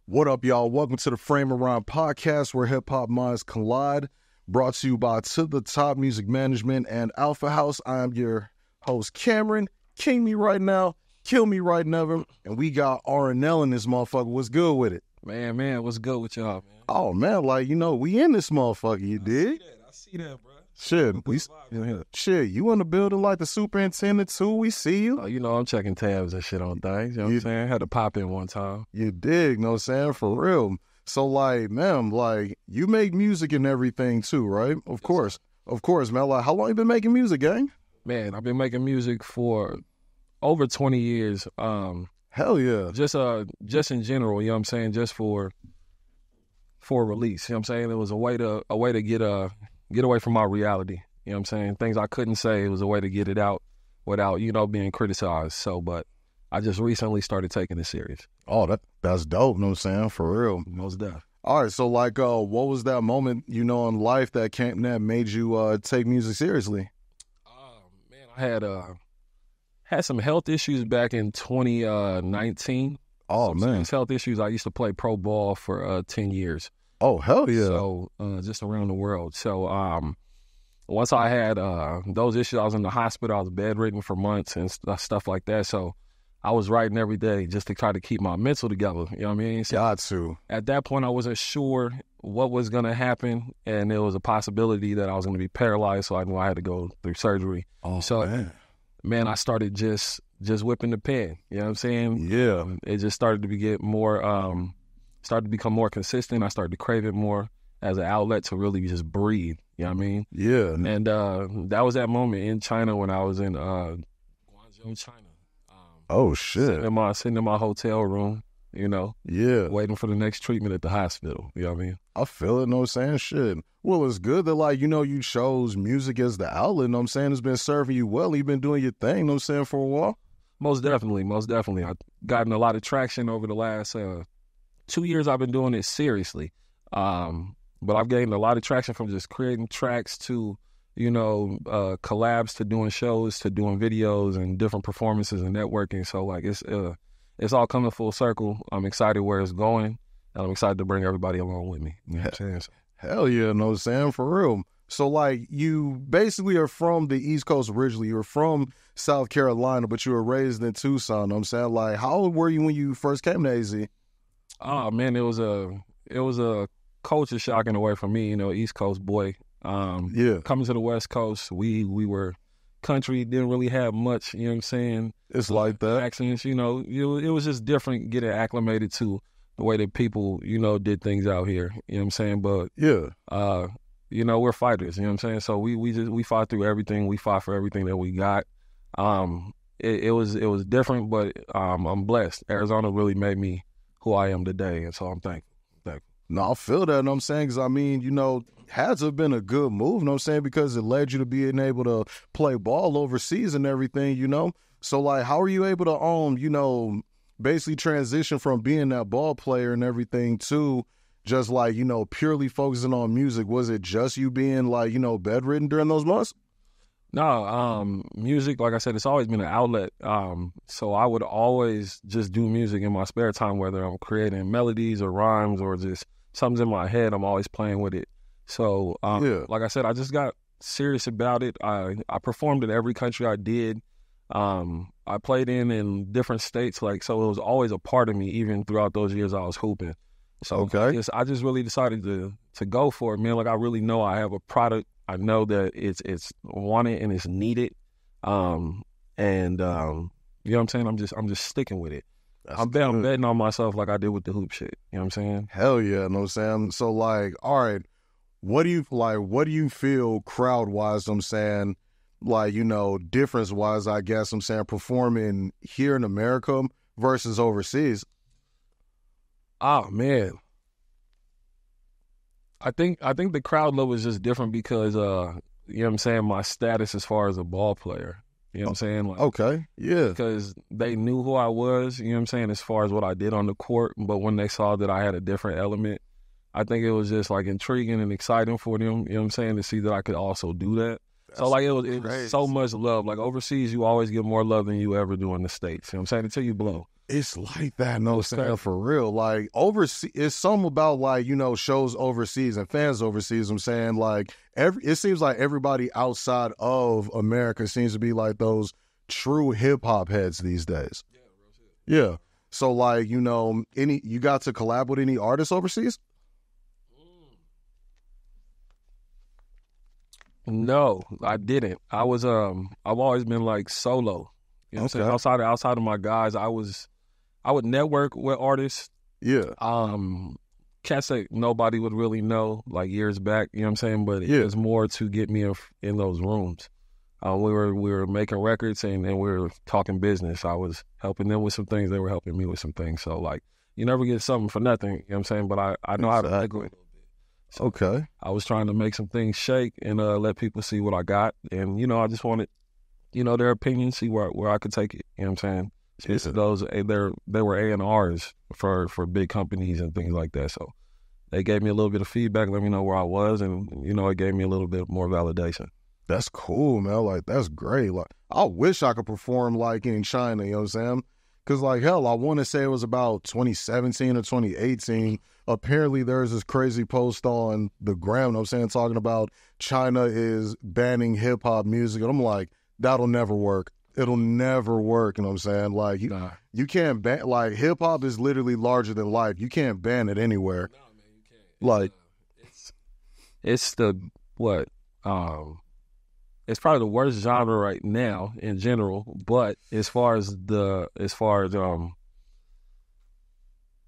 What up, y'all? Welcome to the Kmrn podcast where hip-hop minds collide. Brought to you by To The Top Music Management and Alpha House. I am your host, Kmrn. King me right now, kill me right never. And we got RNL in this motherfucker. What's good with it? Man, what's good with y'all, man? Oh, man, we in this motherfucker, you dig? I see that, bro. Shit, you in the building like the superintendent too. We see you. Oh, I'm checking tabs and shit on things. You know what I'm saying? Had to pop in one time. You dig, know what I'm saying? For real. So, you make music and everything too, right? Of course, man. Like, how long you been making music, gang? Man, I've been making music for over 20 years. Hell yeah. Just in general, you know what I'm saying? Just for release. You know what I'm saying? It was a way to get away from my reality. You know what I'm saying? Things I couldn't say, it was a way to get it out without, being criticized. So, but I just recently started taking it serious. Oh, that's dope, know what I'm saying? For real. Most definitely. All right, so what was that moment, in life that made you take music seriously? Man, I had some health issues back in 2019. Oh, man. Health issues. I used to play pro ball for 10 years. Oh, hell yeah. So, just around the world. So, once I had those issues, I was in the hospital. I was bedridden for months and stuff like that. So, I was writing every day just to try to keep my mental together. You know what I mean? So got to. At that point, I wasn't sure what was going to happen, and there was a possibility that I was going to be paralyzed, so I knew I had to go through surgery. Oh, so, man, I started just whipping the pen. You know what I'm saying? Yeah. It just started to become more consistent. I started to crave it more as an outlet to really just breathe. You know what I mean? Yeah. And that was that moment in China when I was in Guangzhou, China. Oh, shit. Sitting in my hotel room, Yeah. waiting for the next treatment at the hospital. You know what I mean? I feel it, know what I'm saying? Shit. Well, it's good that, you chose music as the outlet, know what I'm saying? It's been serving you well. You've been doing your thing, know what I'm saying, for a while? Most definitely. I've gotten a lot of traction over the last 2 years. I've been doing it seriously. But I've gained a lot of traction from just creating tracks to, collabs, to doing shows, to doing videos and different performances and networking. So it's all coming full circle. I'm excited where it's going, and I'm excited to bring everybody along with me. You know what I'm saying? Hell yeah, know what I'm saying? For real. So you basically are from the East Coast originally. You're from South Carolina, but you were raised in Tucson. Know what I'm saying? How old were you when you first came to AZ? Oh man, it was a culture shock in a way for me. East Coast boy. Yeah. Coming to the West Coast, we were country, didn't really have much. You know what I'm saying? It's like that. Accents. It was just different getting acclimated to the way that people did things out here. You know what I'm saying? But yeah. We're fighters, you know what I'm saying? So we fought through everything. We fought for everything that we got. It was different, but I'm blessed. Arizona really made me who I am today, and so I'm thankful. No, I feel that, know what I'm saying? Because, had to have been a good move, know what I'm saying? Because it led you to being able to play ball overseas and everything, So, how are you able to, basically transition from being that ball player and everything to just purely focusing on music? Was it just you being bedridden during those months? No, music, like I said, it's always been an outlet. So I would always just do music in my spare time, whether I'm creating melodies or rhymes or just something's in my head, I'm always playing with it. So, like I said, I just got serious about it. I performed in every country I did. I played in different states, so it was always a part of me, even throughout those years I was hooping. So okay. I just really decided to go for it, man. I really know I have a product. I know that it's wanted and it's needed. You know what I'm saying? I'm just sticking with it. I'm betting on myself like I did with the hoop shit. You know what I'm saying? Hell yeah, know what I'm saying? So all right, what do you feel crowd wise, I'm saying, difference wise, I guess I'm saying, performing here in America versus overseas? Oh man. I think the crowd love is just different because you know what I'm saying, my status as far as a ball player. You know what I'm saying? Okay, yeah. Because they knew who I was, you know what I'm saying, as far as what I did on the court. But when they saw that I had a different element, I think it was just intriguing and exciting for them, you know what I'm saying, to see that I could also do that. So it was so much love. Overseas, you always get more love than you ever do in the States. You know what I'm saying? Until you blow. It's like that, no saying, for real. Like overseas, it's something about like, you know, shows overseas and fans overseas. I'm saying like it seems like everybody outside of America seems to be like those true hip hop heads these days. Yeah. So like, you know, you got to collab with any artists overseas? No, I didn't. I've always been like solo. You know what I'm saying? Outside of my guys, I would network with artists. Yeah. Cats that nobody would really know like years back, you know what I'm saying? But it was more to get me in those rooms. We were making records and we were talking business. I was helping them with some things. They were helping me with some things. So like, you never get something for nothing, you know what I'm saying? But I know how to make it. So okay. I was trying to make some things shake and let people see what I got. And, you know, I just wanted, you know, their opinion, see where I could take it, you know what I'm saying? Those they were A&Rs for big companies and things like that. So they gave me a little bit of feedback, let me know where I was, and you know, it gave me a little bit more validation. That's cool, man. Like that's great. Like I wish I could perform like in China, you know what I'm saying? Because like hell, I want to say it was about 2017 or 2018. Apparently there's this crazy post on the gram, you know what I'm saying, talking about China is banning hip hop music, and I'm like, that'll never work. It'll never work, you know what I'm saying? Like, you can't ban, like, hip-hop is literally larger than life. You can't ban it anywhere. No, man, you can't. Like, it's it's probably the worst genre right now in general, but as far as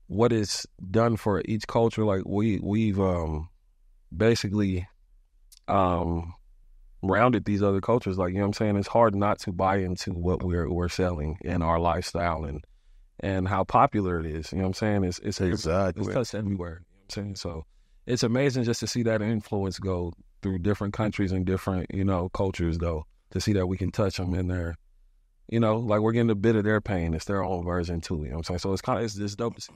what it's done for each culture, like, we've basically rounded these other cultures, like, you know what I'm saying? It's hard not to buy into what we're selling and our lifestyle and how popular it is. You know what I'm saying? It's exactly. It's touched everywhere. You know what I'm saying? So it's amazing just to see that influence go through different countries and different, you know, cultures, though, to see that we can touch them in their, you know, like we're getting a bit of their pain. It's their own version too. You know what I'm saying? So it's dope to see.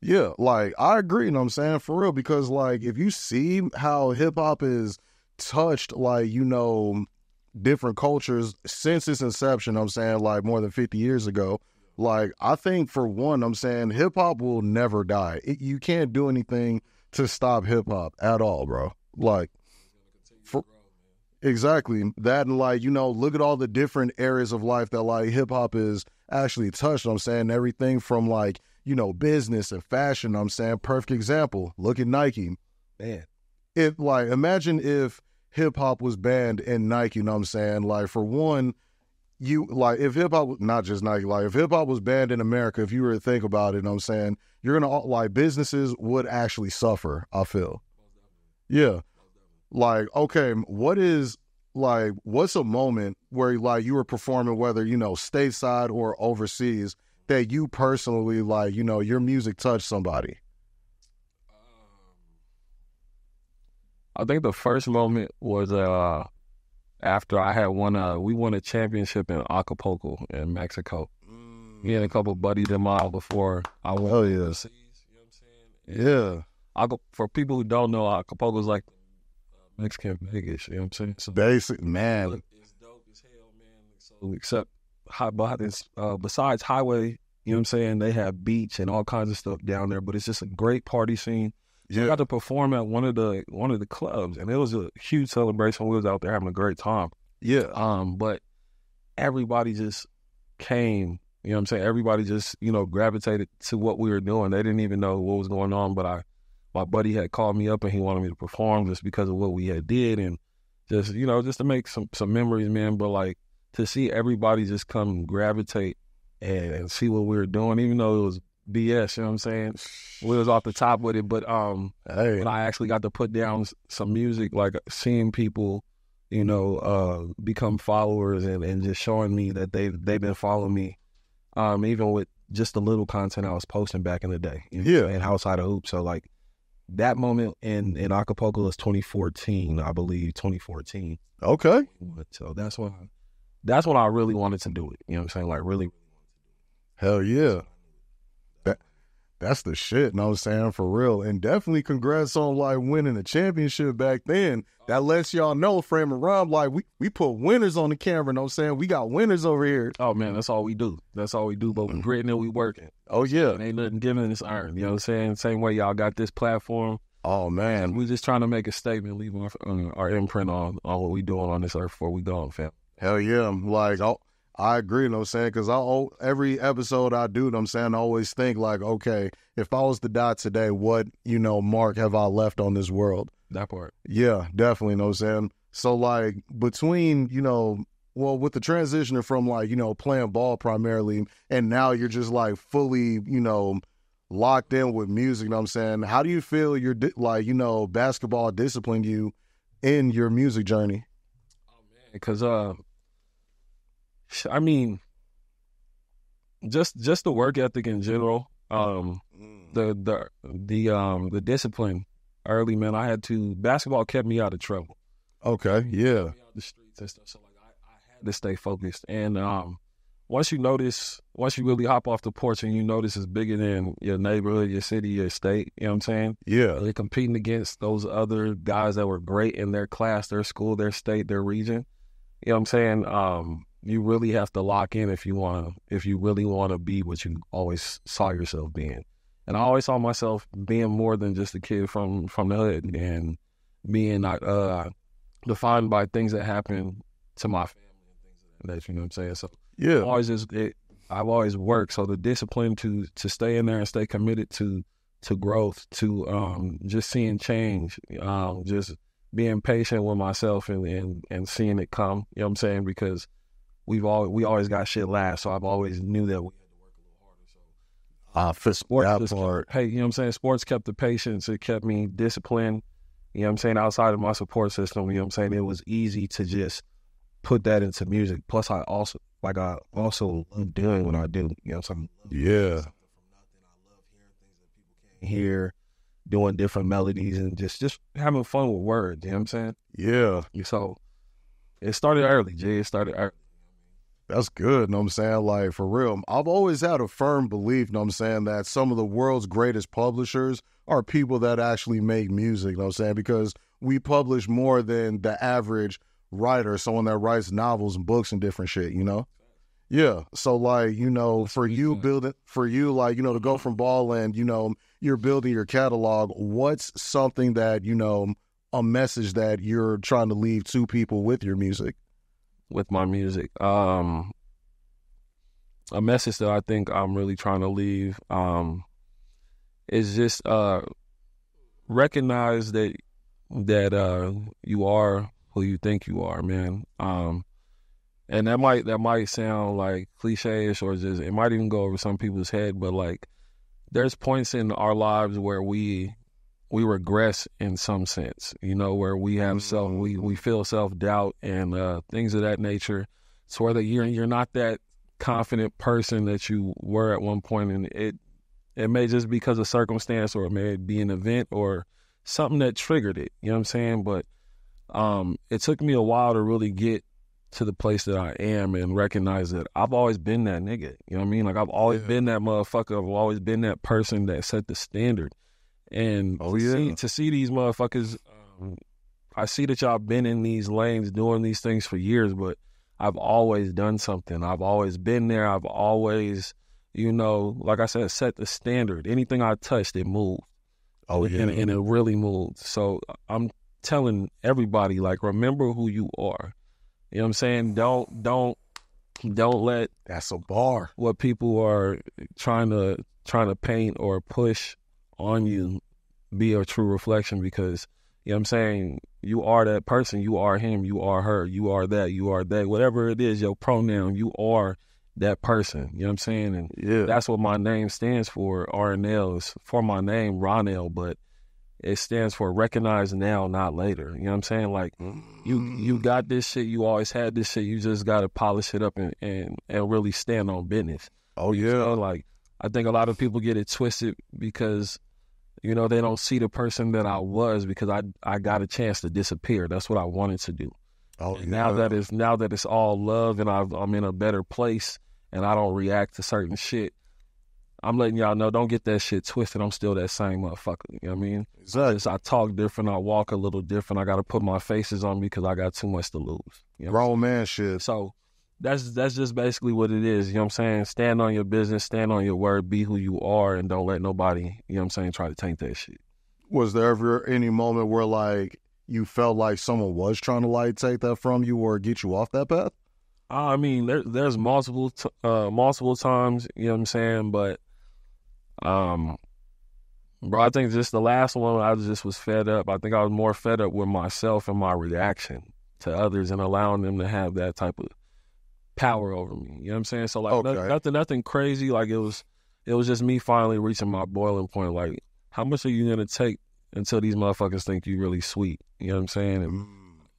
Yeah, like I agree, you know what I'm saying, for real, because like if you see how hip hop is touched, like, you know, different cultures since its inception, I'm saying, like more than 50 years ago, like I think for one, I'm saying hip hop will never die. You can't do anything to stop hip hop at all, bro. Like, exactly that, and like, you know, look at all the different areas of life that like hip hop is actually touched. I'm saying everything from like, you know, business and fashion. I'm saying perfect example. Look at Nike, man. If like imagine if hip hop was banned in Nike, you know what I'm saying? Like, for one, you like if hip hop, not just Nike, like if hip hop was banned in America, if you were to think about it, you know what I'm saying, you're gonna like businesses would actually suffer, I feel. Yeah. Like, okay, what's a moment where like you were performing, whether, you know, stateside or overseas, that you personally, like, you know, your music touched somebody? I think the first moment was after I had we won a championship in Acapulco in Mexico. Me and a couple of buddies of mine before I went overseas. You know what I'm saying? Yeah. For people who don't know, Acapulco is like Mexican Vegas. You know what I'm saying? So basic, man. Look, it's dope as hell, man. So except besides highway, you know what I'm saying, they have beach and all kinds of stuff down there, but it's just a great party scene. So I got to perform at one of the clubs, and it was a huge celebration. We was out there having a great time. Yeah. But everybody just came, you know what I'm saying? Everybody just, you know, gravitated to what we were doing. They didn't even know what was going on, but my buddy had called me up and he wanted me to perform just because of what we had did, and just, you know, just to make some memories, man. But like to see everybody just come gravitate and see what we were doing, even though it was BS, you know what I'm saying? We was off the top with it, but when I actually got to put down some music, like seeing people, you know, become followers and just showing me that they've been following me, even with just the little content I was posting back in the day, you know, and outside of hoops. So like that moment in Acapulco was 2014, I believe, 2014. Okay. So that's when I really wanted to do it. You know what I'm saying? Like really. Hell yeah. That's the shit, know what I'm saying, for real. And definitely congrats on, like, winning a championship back then. That lets y'all know, Frame and Rhyme, like, we put winners on the camera, know what I'm saying? We got winners over here. Oh, man, that's all we do. That's all we do, but we gritting and we working. Oh, yeah. And ain't nothing given, it's earned, you know what I'm saying? Same way y'all got this platform. Oh, man. We just trying to make a statement, leave our imprint on what we doing on this earth before we go, fam. Hell yeah. Like, I agree, you know what I'm saying? Because every episode I do, you know what I'm saying, I always think, like, okay, if I was to die today, what, mark have I left on this world? That part. Yeah, definitely, you know what I'm saying? So, like, between, with the transition from, like, playing ball primarily, and now you're just, like, fully, locked in with music, you know what I'm saying? How do you feel basketball disciplined you in your music journey? Oh, man, because, I mean, just the work ethic in general, the discipline early, man. Basketball kept me out of trouble. Okay, yeah. Out the streets and stuff. So like I had to stay focused. And once you really hop off the porch and you notice it's bigger than your neighborhood, your city, your state, you know what I'm saying? Yeah. You're competing against those other guys that were great in their class, their school, their state, their region. You know what I'm saying? You really have to lock in if you really want to be what you always saw yourself being. And I always saw myself being more than just a kid from the hood and being defined by things that happen to my family and things like that, you know what I'm saying? So yeah, I've always worked. So the discipline to stay in there and stay committed to growth, to just seeing change, just being patient with myself and seeing it come, you know what I'm saying? Because we always got shit last, so I've always knew that we had to work a little harder. So for sports part, hey, you know what I'm saying? Sports kept the patience, it kept me disciplined. You know what I'm saying? Outside of my support system, you know what I'm saying? It was easy to just put that into music. Plus, I also love doing what I do. You know what I'm saying? Yeah. I love hearing things that people can't hear, doing different melodies, and just having fun with words. You know what I'm saying? Yeah. So it started early, Jay. It started early. That's good, know what I'm saying? Like, for real, I've always had a firm belief, know what I'm saying, that some of the world's greatest publishers are people that actually make music, know what I'm saying? Because we publish more than the average writer, someone that writes novels and books and different shit, Yeah. So, like, for you, to go from ball and, you're building your catalog, what's something that, a message that you're trying to leave to people with your music? With my music, a message that I think I'm really trying to leave is just recognize that you are who you think you are, man. And that might sound like cliche-ish, or just it might even go over some people's head, but like there's points in our lives where we regress in some sense, where we have we feel self-doubt and things of that nature. So whether you're not that confident person that you were at one point, and it may just be because of circumstance, or it may be an event or something that triggered it, you know what I'm saying? But it took me a while to really get to the place that I am and recognize that I've always been that nigga, you know what I mean? Like I've always been that motherfucker. I've always been that person that set the standard. And to see these motherfuckers, I see that y'all been in these lanes doing these things for years, but I've always done something. I've always been there. I've always, like I said, set the standard. Anything I touched, it moved. Oh, yeah. And it really moved. So I'm telling everybody, like, remember who you are. You know what I'm saying? Don't let that's a bar. What people are trying to paint or push on you be a true reflection, because you know what I'm saying, you are that person, you are him, you are her, you are that, you are that, whatever it is, your pronoun, you are that person, you know what I'm saying? And that's what my name stands for. RNL is for my name, Ronell, but it stands for recognize now, not later. You know what I'm saying? Like you got this shit, you always had this shit, you just gotta polish it up and really stand on business. Oh yeah. So, like, I think a lot of people get it twisted because they don't see the person that I was, because I got a chance to disappear. That's what I wanted to do. Oh, and now that it's all love and I'm in a better place and I don't react to certain shit, I'm letting y'all know, don't get that shit twisted. I'm still that same motherfucker. You know what I mean? Exactly. I talk different. I walk a little different. I got to put my faces on me because I got too much to lose. You know Grown man shit. So that's just basically what it is. You know what I'm saying? Stand on your business, stand on your word, be who you are, and don't let nobody, you know what I'm saying, try to taint that shit. Was there ever any moment where like you felt like someone was trying to like take that from you or get you off that path? I mean, there's multiple times, you know what I'm saying, but bro, I think just the last one, I just was fed up. I think I was more fed up with myself and my reaction to others and allowing them to have that type of power over me. You know what I'm saying? So like nothing crazy. Like it was just me finally reaching my boiling point. Like, how much are you gonna take until these motherfuckers think you really sweet? You know what I'm saying?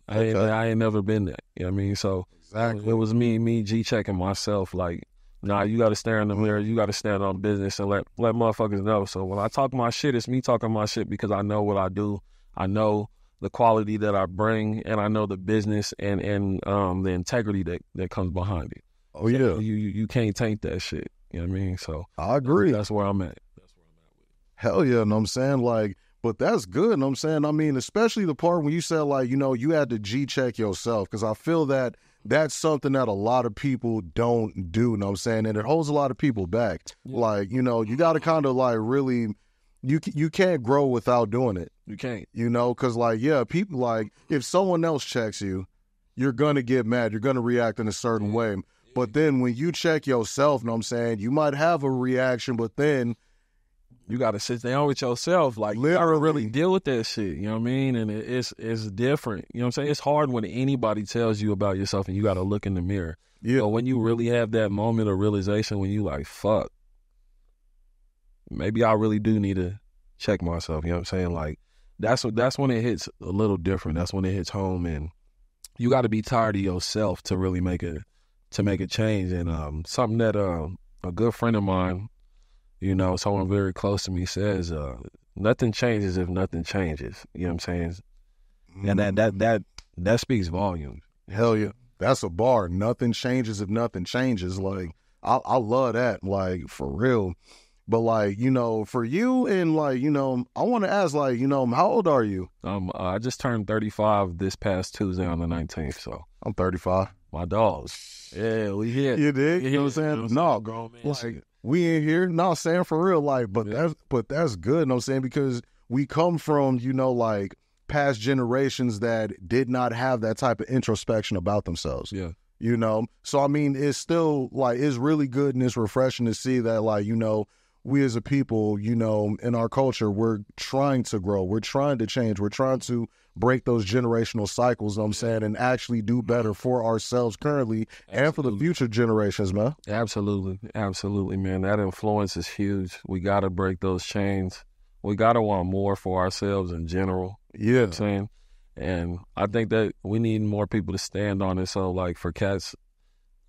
And I ain't never been there. You know what I mean? So exactly. It was me G checking myself. Like, nah, you got to stare in the mirror. You got to stand on business and let motherfuckers know. So when I talk my shit, it's me talking my shit because I know what I do. I know the quality that I bring, and I know the business and the integrity that comes behind it. Oh yeah, you can't taint that shit. You know what I mean? So I agree. That's where I'm at. Hell yeah, know what I'm saying? Like, but that's good, know what I'm saying? I mean, especially the part when you said, like, you know, you had to G-check yourself, because I feel that that's something that a lot of people don't do, know what I'm saying? And it holds a lot of people back. Yeah. Like, you know, you got to kind of, like, really, you can't grow without doing it. You can't. You know, because, like, yeah, people, like, if someone else checks you, you're going to get mad. You're going to react in a certain way. But then when you check yourself, know what I'm saying, you might have a reaction, but then you got to sit down with yourself. Like, you got to really deal with that shit. You know what I mean? And it's different. You know what I'm saying? It's hard when anybody tells you about yourself and you got to look in the mirror. Yeah. But when you really have that moment of realization when you like, fuck, maybe I really do need to check myself. You know what I'm saying? Like, that's when it hits a little different. That's when it hits home, and you got to be tired of yourself to really make a change. And something that a good friend of mine, you know, someone very close to me says, nothing changes if nothing changes. You know what I'm saying? And that speaks volumes. Hell yeah. That's a bar. Nothing changes if nothing changes. Like, I love that. Like, for real. But, like, you know, for you and, like, you know, I want to ask, like, you know, how old are you? I just turned 35 this past Tuesday on the 19th, so. I'm 35. My dogs. Yeah, we here. You dig? You know what I'm saying? No, grown man. Like, we in here. No, saying for real, like, but that's good, you know what I'm saying? Because we come from, you know, like, past generations that did not have that type of introspection about themselves. Yeah. You know? So, I mean, it's still, like, it's really good and it's refreshing to see that, like, you know, we as a people, you know, in our culture, we're trying to grow. We're trying to change. We're trying to break those generational cycles, you know what I'm saying, and actually do better for ourselves currently and for the future generations, man. Absolutely. Absolutely, man. That influence is huge. We got to break those chains. We got to want more for ourselves in general. Yeah. You know what I'm saying? And I think that we need more people to stand on it. So, like, for cats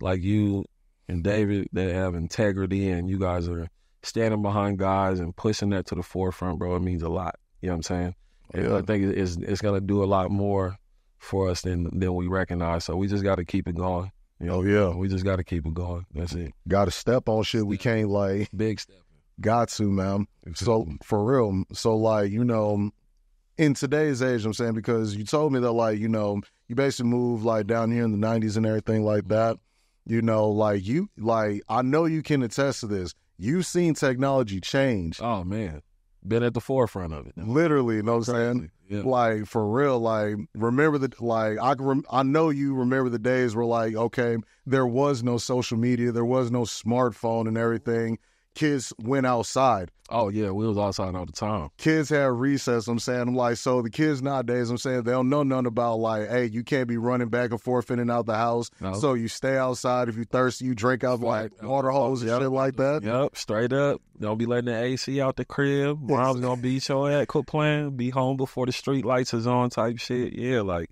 like you and David that have integrity and you guys are standing behind guys and pushing that to the forefront, bro, it means a lot. You know what I'm saying? Yeah. I think it's going to do a lot more for us than we recognize. So we just got to keep it going. You know? Oh, yeah. We just got to keep it going. That's it. Got to step on shit. We can't, like... Big step. Got to, man. So, for real. So, like, you know, in today's age, I'm saying, because you told me that, like, you know, you basically moved, like, down here in the 90s and everything like that. You know, like, I know you can attest to this. You've seen technology change. Oh, man. Been at the forefront of it. Literally, you know what I'm saying? Yeah. Like, for real, like, remember I know you remember the days where, like, okay, there was no social media, there was no smartphone and everything. Kids went outside. Oh, yeah, we was outside all the time. Kids had recess, I'm saying. I'm like, so the kids nowadays, I'm saying, they don't know nothing about, like, hey, you can't be running back and forth in and out the house. No. So you stay outside. If you're thirsty, you drink out, like, water hose and shit like that. Yep, straight up. Don't be letting the AC out the crib. Mom's going to beat your ass. Quit playing. Be home before the street lights is on type shit. Yeah, like,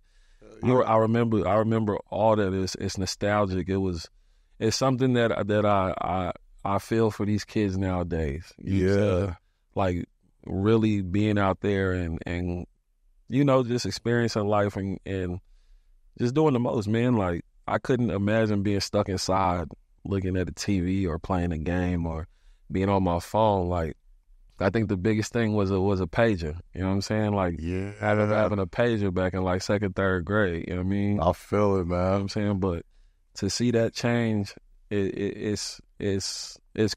I remember all that. It's nostalgic. It's something that I feel for these kids nowadays. Yeah. Like, really being out there and you know, just experiencing life and just doing the most, man. Like, I couldn't imagine being stuck inside looking at a TV or playing a game or being on my phone, like, I think the biggest thing was a pager. You know what I'm saying? Like, Yeah. having a pager back in like second, third grade. You know what I mean? I feel it, You know what man. I'm saying? But to see that change, it's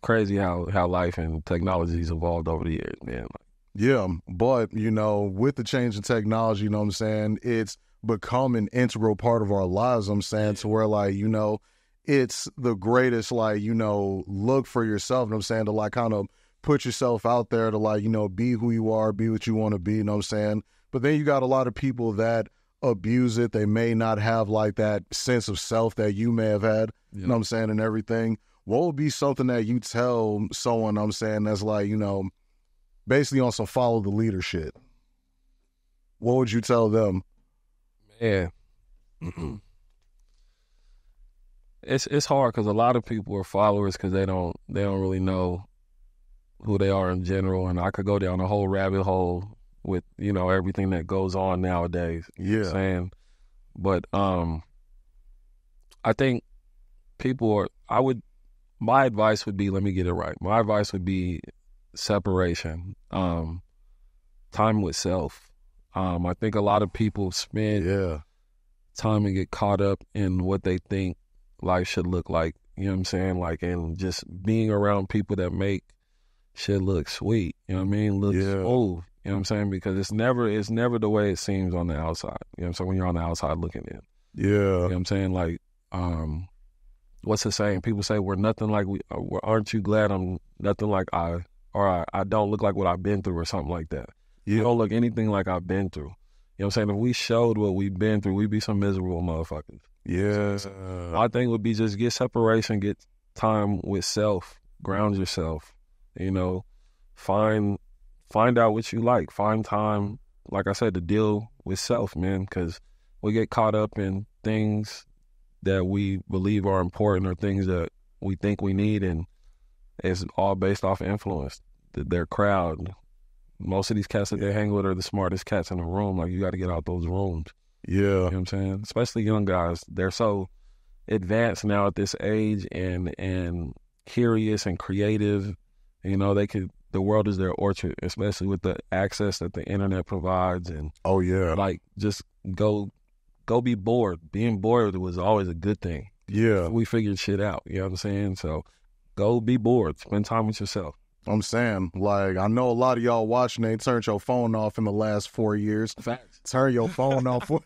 crazy how life and technology's evolved over the years, man. Yeah, but, you know, with the change in technology, you know what I'm saying, it's become an integral part of our lives, I'm saying, to where, like, you know, it's the greatest, like, you know, look for yourself, you know what I'm saying, to, like, kind of put yourself out there to, like, you know, be who you are, be what you want to be, you know what I'm saying? But then you got a lot of people that abuse it. They may not have, like, that sense of self that you may have had, you know what I'm saying, and everything. What would be something that you tell someone, I'm saying, that's like, you know, basically on some follow the leader shit? What would you tell them? Yeah. It's hard because a lot of people are followers because they don't really know who they are in general, and I could go down a whole rabbit hole with, you know, everything that goes on nowadays. You know what I'm saying? But I think my advice would be, let me get it right. My advice would be separation, time with self. I think a lot of people spend time and get caught up in what they think life should look like. You know what I'm saying? Like, and just being around people that make shit look sweet. You know what I mean? Look smooth. You know what I'm saying? Because it's never the way it seems on the outside. You know what I'm saying? When you're on the outside looking in. Yeah. You know what I'm saying? Like, what's the saying? People say we're nothing like aren't you glad I'm nothing like I don't look like what I've been through or something like that. You don't look anything like I've been through. You know what I'm saying? If we showed what we've been through, we'd be some miserable motherfuckers. Yeah. So my thing would be just get separation, get time with self, ground yourself, you know, find out what you like, find time, like I said, to deal with self, man, because we get caught up in things that we believe are important or things that we think we need, and it's all based off influence, their crowd. Most of these cats that they hang with are the smartest cats in the room. Like, you got to get out those rooms. Yeah. You know what I'm saying? Especially young guys. They're so advanced now at this age and curious and creative. You know, the world is their orchard, especially with the access that the internet provides. And like, just go be bored. Being bored was always a good thing. Yeah. We figured shit out. You know what I'm saying? So go be bored. Spend time with yourself. I'm saying, like, I know a lot of y'all watching, they turned your phone off in the last 4 years. Facts. Turn your phone off for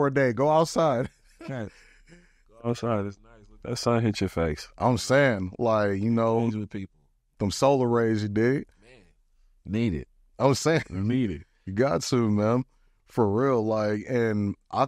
a day. Go outside. Go outside. It's nice. Let that sun hit your face. I'm saying, like, you know, with people. Them solar rays, you dig? Man, need it. I'm saying, need it. You got to, man. For real, like, and I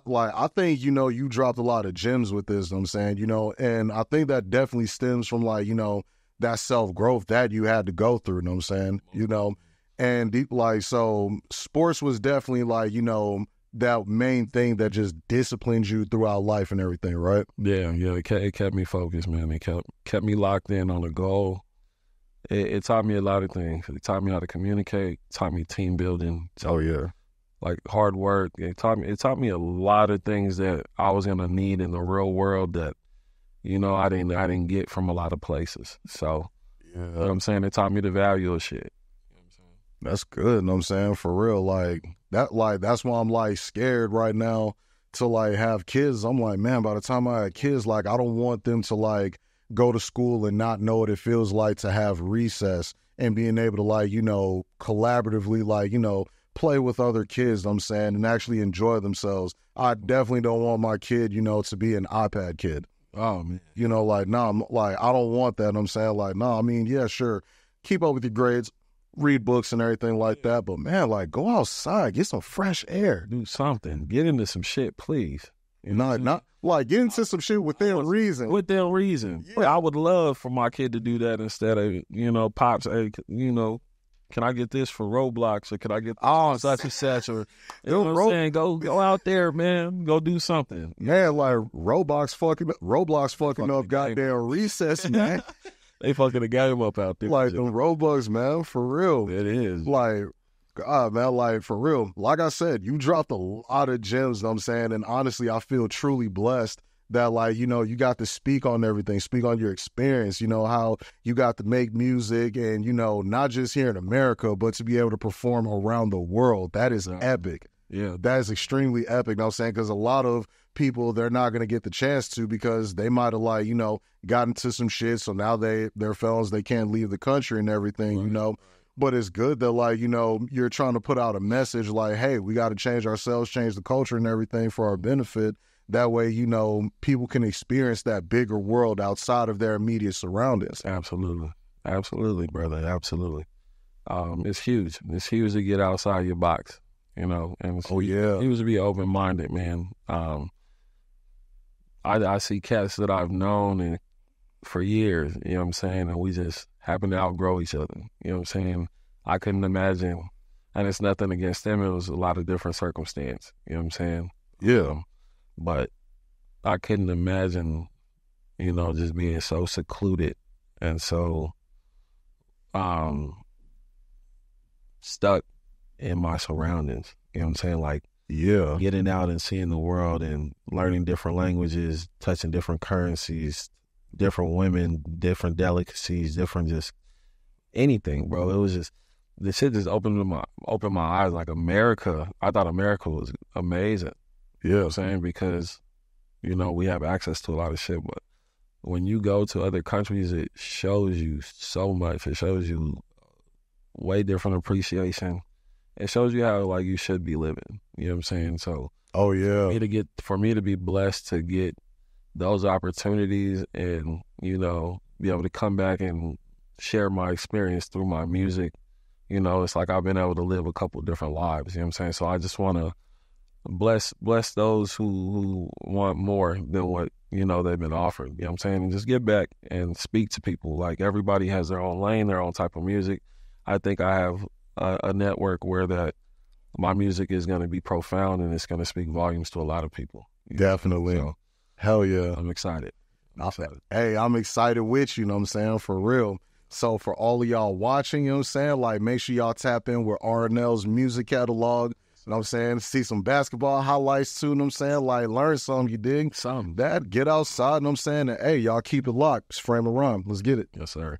think, you know, you dropped a lot of gems with this, you know what I'm saying, you know, and I think that definitely stems from, like, you know, that self-growth that you had to go through, you know what I'm saying, you know, and like, so sports was definitely, like, you know, that main thing that just disciplined you throughout life and everything, right? Yeah, it kept me focused, man. It kept me locked in on a goal. It taught me a lot of things. It taught me how to communicate, taught me team building. Like hard work. It taught me a lot of things that I was gonna need in the real world that, you know, I didn't get from a lot of places. So, you know what I'm saying? It taught me the value of shit. You know what I'm saying? That's good, you know what I'm saying? For real, that's why I'm, like, scared right now to, like, have kids. I'm like, man, by the time I have kids, like, I don't want them to, like, go to school and not know what it feels like to have recess and being able to, like, you know, collaboratively, like, you know, play with other kids, you know what I'm saying, and actually enjoy themselves. I definitely don't want my kid, you know, to be an iPad kid. Oh, man. You know, like, nah, like, I don't want that, you know what I'm saying? Like, nah, I mean, yeah, sure, keep up with your grades, read books and everything like that, but, man, like, go outside, get some fresh air. Do something. Get into some shit, please. You know, not like, get into some shit within reason. Within reason. Yeah. I would love for my kid to do that instead of, you know, Pops, hey, you know, can I get this for Roblox, or can I get this such and such, or, you know what I'm saying? Go out there, man. Go do something. Man, like, Roblox fucking up goddamn recess, man. They fucking the game up out there. Like, them Robux, man, for real. It is. Like, God, man, like, for real. Like I said, you dropped a lot of gems, you know what I'm saying? And honestly, I feel truly blessed that, like, you know, you got to speak on everything, speak on your experience, you know, how you got to make music and, you know, not just here in America, but to be able to perform around the world. That is epic. Yeah. That is extremely epic. You know what I'm saying? Because a lot of people, they're not going to get the chance to because they might have, like, you know, gotten to some shit. So now they're felons, they can't leave the country and everything, you know. But it's good that, like, you know, you're trying to put out a message like, hey, we got to change ourselves, change the culture and everything for our benefit. That way, you know, people can experience that bigger world outside of their immediate surroundings. Absolutely. Absolutely, brother. Absolutely. It's huge. It's huge to get outside your box, you know. And it's huge to be open-minded, man. I see cats that I've known for years, you know what I'm saying, and we just happen to outgrow each other, you know what I'm saying. I couldn't imagine, and it's nothing against them, it was a lot of different circumstance, you know what I'm saying. Yeah. But I couldn't imagine, you know, just being so secluded and so stuck in my surroundings. You know what I'm saying? Like, getting out and seeing the world and learning different languages, touching different currencies, different women, different delicacies, different just anything, bro. It was just, the shit just opened my eyes. Like, America, I thought America was amazing. You know what I'm saying? Because, you know, we have access to a lot of shit, but when you go to other countries, it shows you so much. It shows you way different appreciation. It shows you how, like, you should be living. You know what I'm saying? So, for me to be blessed to get those opportunities and, you know, be able to come back and share my experience through my music, you know, it's like I've been able to live a couple different lives. You know what I'm saying? So I just want to bless those who want more than what, you know, they've been offered. You know what I'm saying? And just get back and speak to people. Like, everybody has their own lane, their own type of music. I think I have a network where that my music is going to be profound and it's going to speak volumes to a lot of people. Definitely. So, hell yeah. I'm excited. Hey, I'm excited with you, know what I'm saying? For real. So for all of y'all watching, you know what I'm saying? Like, make sure y'all tap in with RNL's music catalog. You know what I'm saying? See some basketball highlights too, you know what I'm saying? Like, learn something, you dig? Something. That, get outside, you know what I'm saying? And hey, y'all keep it locked. It's Frame of Rhyme. Let's get it. Yes, sir.